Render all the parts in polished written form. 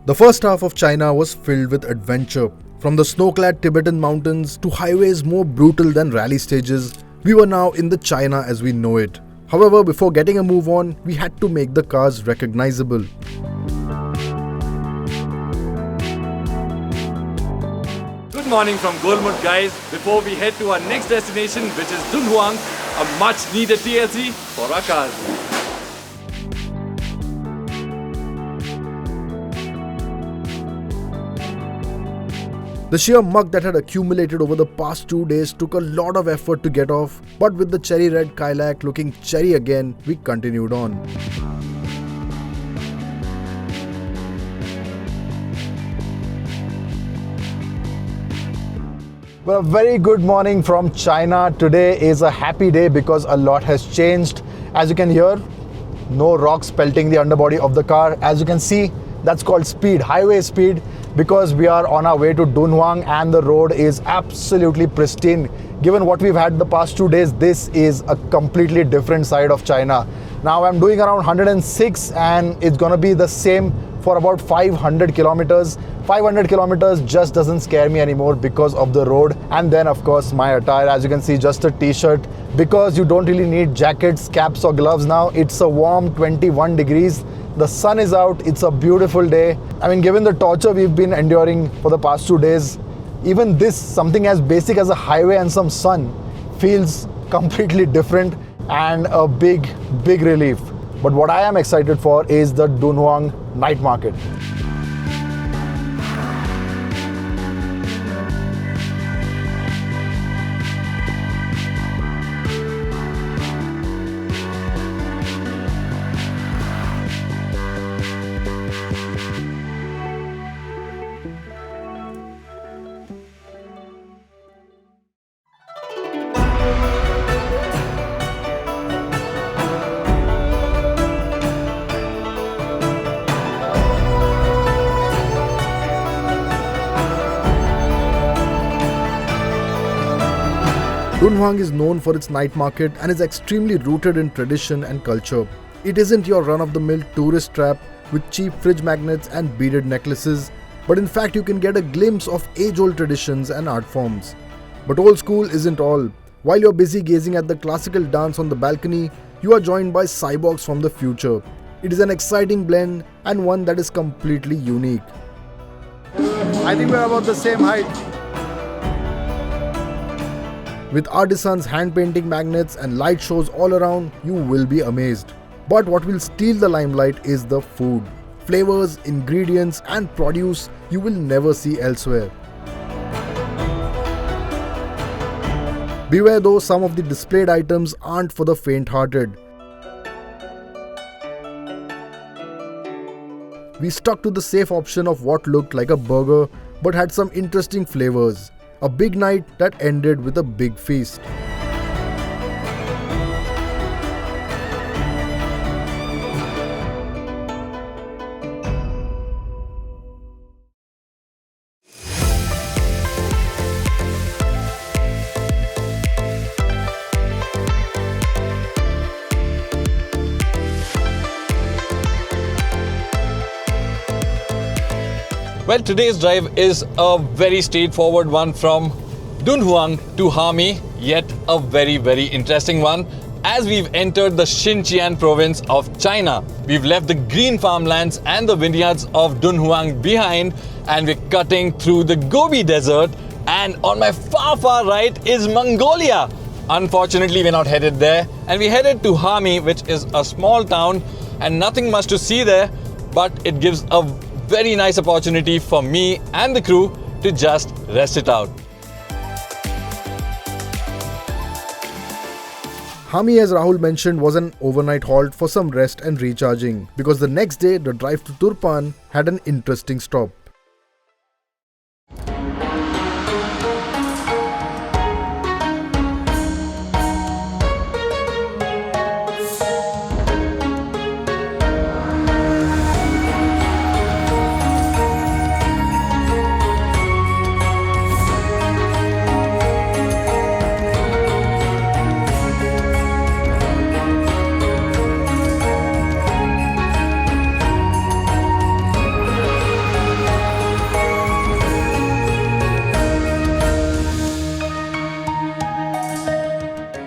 The first half of China was filled with adventure. From the snow-clad Tibetan mountains to highways more brutal than rally stages, we were now in the China as we know it. However, before getting a move on, we had to make the cars recognizable. Good morning from Golmud, guys. Before we head to our next destination, which is Dunhuang, a much needed TLC for our cars. The sheer muck that had accumulated over the past 2 days took a lot of effort to get off, but with the cherry red Kylaq looking cherry again, we continued on. Well, a very good morning from China. Today is a happy day because a lot has changed. As you can hear, no rocks pelting the underbody of the car. As you can see, that's called speed, highway speed, because we are on our way to Dunhuang and the road is absolutely pristine. Given what we've had the past 2 days, this is a completely different side of China. Now I'm doing around 106 and it's gonna be the same for about 500 kilometers. 500 kilometers just doesn't scare me anymore because of the road. And then of course my attire, as you can see, just a t-shirt, because you don't really need jackets, caps or gloves now. It's a warm 21 degrees. The sun is out, it's a beautiful day. I mean, given the torture we've been enduring for the past 2 days, even this, something as basic as a highway and some sun, feels completely different and a big relief. But what I am excited for is the Dunhuang night market. Dunhuang is known for its night market and is extremely rooted in tradition and culture. It isn't your run-of-the-mill tourist trap with cheap fridge magnets and beaded necklaces, but in fact you can get a glimpse of age-old traditions and art forms. But old school isn't all. While you're busy gazing at the classical dance on the balcony, you are joined by cyborgs from the future. It is an exciting blend and one that is completely unique. I think we're about the same height. With artisans hand-painting magnets and light shows all around, you will be amazed. But what will steal the limelight is the food. Flavors, ingredients and produce you will never see elsewhere. Beware though, some of the displayed items aren't for the faint-hearted. We stuck to the safe option of what looked like a burger but had some interesting flavors. A big night that ended with a big feast. Well, today's drive is a very straightforward one from Dunhuang to Hami, yet a very interesting one. As we've entered the Xinjiang province of China, we've left the green farmlands and the vineyards of Dunhuang behind and we're cutting through the Gobi Desert, and on my far right is Mongolia. Unfortunately, we're not headed there and we headed to Hami, which is a small town and nothing much to see there, but it gives a very nice opportunity for me and the crew to just rest it out. Hami, as Rahul mentioned, was an overnight halt for some rest and recharging, because the next day the drive to Turpan had an interesting stop.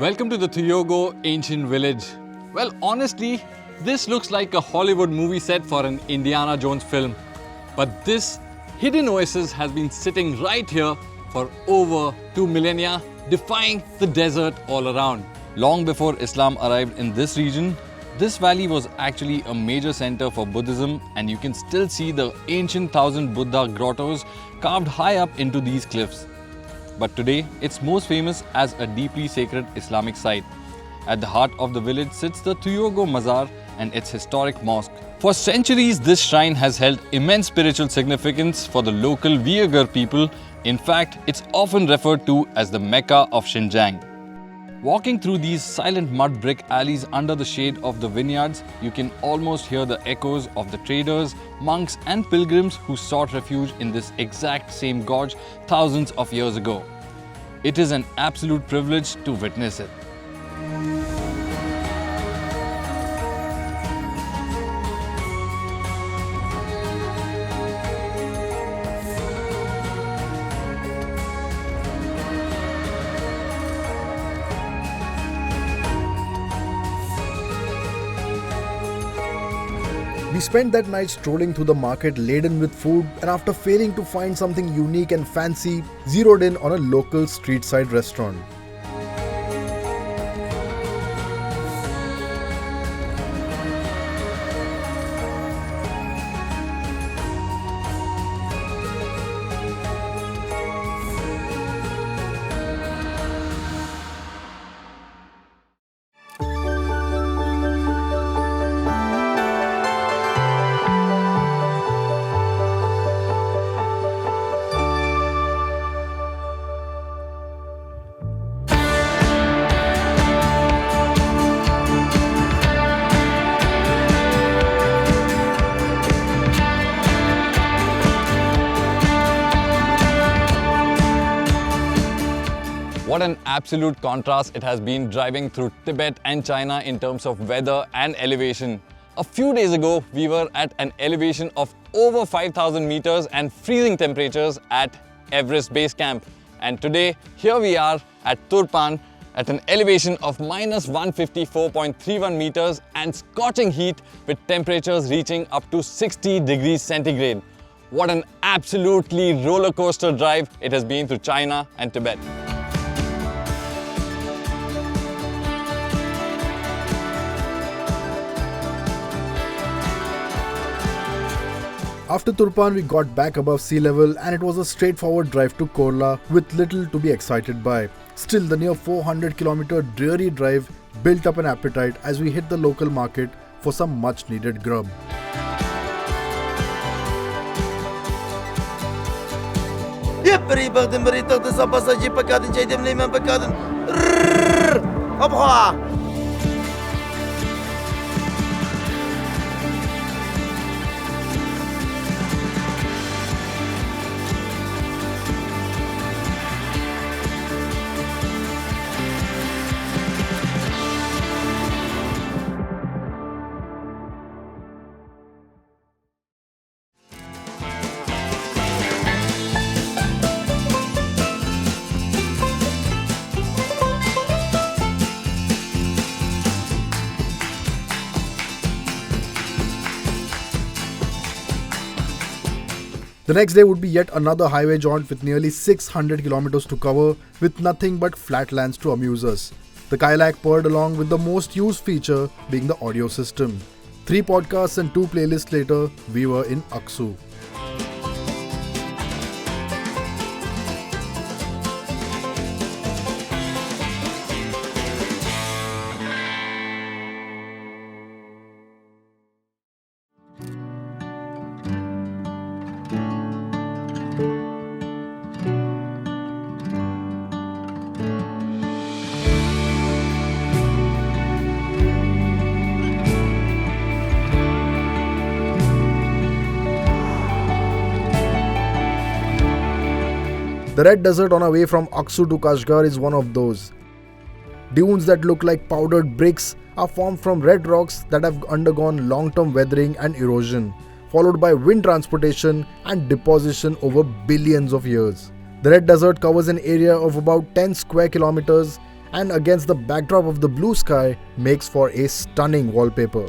Welcome to the Tyogo ancient village. Well, honestly, this looks like a Hollywood movie set for an Indiana Jones film. But this hidden oasis has been sitting right here for over 2 millennia, defying the desert all around. Long before Islam arrived in this region, this valley was actually a major center for Buddhism, and you can still see the ancient 1000 Buddha grottos carved high up into these cliffs. But today, it's most famous as a deeply sacred Islamic site. At the heart of the village sits the Tyogo Mazar and its historic mosque. For centuries, this shrine has held immense spiritual significance for the local Uyghur people. In fact, it's often referred to as the Mecca of Xinjiang. Walking through these silent mud brick alleys under the shade of the vineyards, you can almost hear the echoes of the traders, monks and pilgrims who sought refuge in this exact same gorge thousands of years ago. It is an absolute privilege to witness it. We spent that night strolling through the market laden with food, and after failing to find something unique and fancy, zeroed in on a local street side restaurant. What an absolute contrast it has been driving through Tibet and China in terms of weather and elevation. A few days ago, we were at an elevation of over 5,000 meters and freezing temperatures at Everest Base Camp. And today, here we are at Turpan at an elevation of minus 154.31 meters and scorching heat with temperatures reaching up to 60 degrees centigrade. What an absolutely roller coaster drive it has been through China and Tibet. After Turpan, we got back above sea level, and it was a straightforward drive to Korla with little to be excited by. Still, the near 400-kilometer dreary drive built up an appetite as we hit the local market for some much needed grub. The next day would be yet another highway jaunt with nearly 600 kilometers to cover with nothing but flatlands to amuse us. The Kylaq purred along with the most used feature being the audio system. 3 podcasts and 2 playlists later, we were in Aksu. The red desert on our way from Aksu to Kashgar is one of those. Dunes that look like powdered bricks are formed from red rocks that have undergone long-term weathering and erosion, followed by wind transportation and deposition over billions of years. The red desert covers an area of about 10 square kilometers and against the backdrop of the blue sky makes for a stunning wallpaper.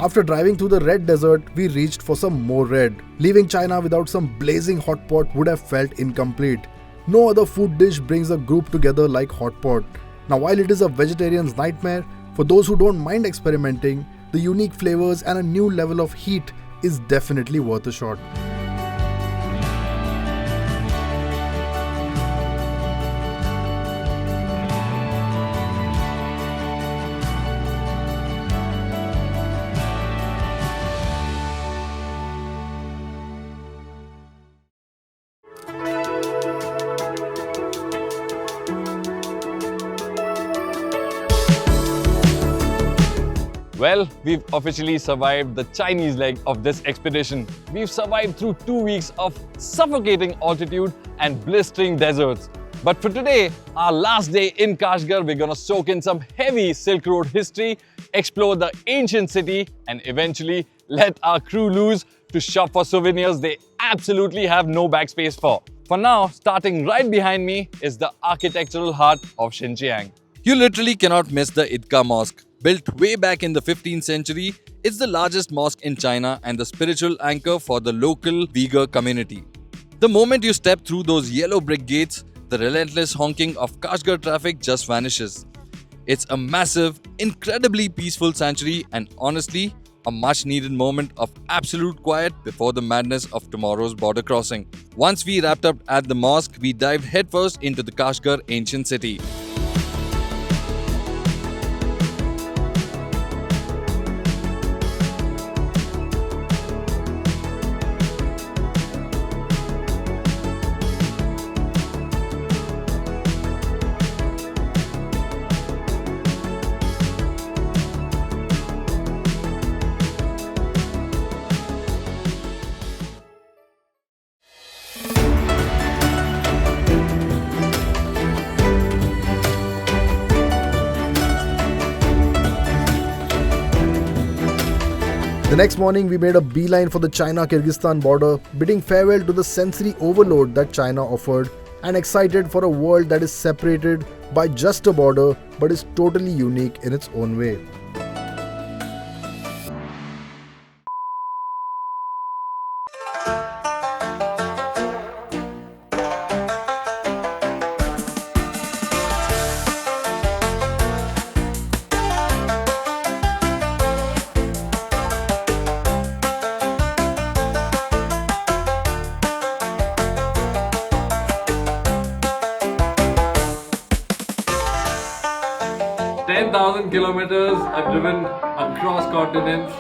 After driving through the red desert, we reached for some more red. Leaving China without some blazing hot pot would have felt incomplete. No other food dish brings a group together like hot pot. Now, while it is a vegetarian's nightmare, for those who don't mind experimenting, the unique flavors and a new level of heat is definitely worth a shot. Well, we've officially survived the Chinese leg of this expedition. We've survived through 2 weeks of suffocating altitude and blistering deserts. But for today, our last day in Kashgar, we're gonna soak in some heavy Silk Road history, explore the ancient city, and eventually let our crew loose to shop for souvenirs they absolutely have no bag space for. For now, starting right behind me is the architectural heart of Xinjiang. You literally cannot miss the Idgah Mosque. Built way back in the 15th century, it's the largest mosque in China and the spiritual anchor for the local Uyghur community. The moment you step through those yellow brick gates, the relentless honking of Kashgar traffic just vanishes. It's a massive, incredibly peaceful sanctuary and honestly, a much needed moment of absolute quiet before the madness of tomorrow's border crossing. Once we wrapped up at the mosque, we dived headfirst into the Kashgar ancient city. The next morning, we made a beeline for the China-Kyrgyzstan border, bidding farewell to the sensory overload that China offered and excited for a world that is separated by just a border but is totally unique in its own way. Kilometers I've driven across continents.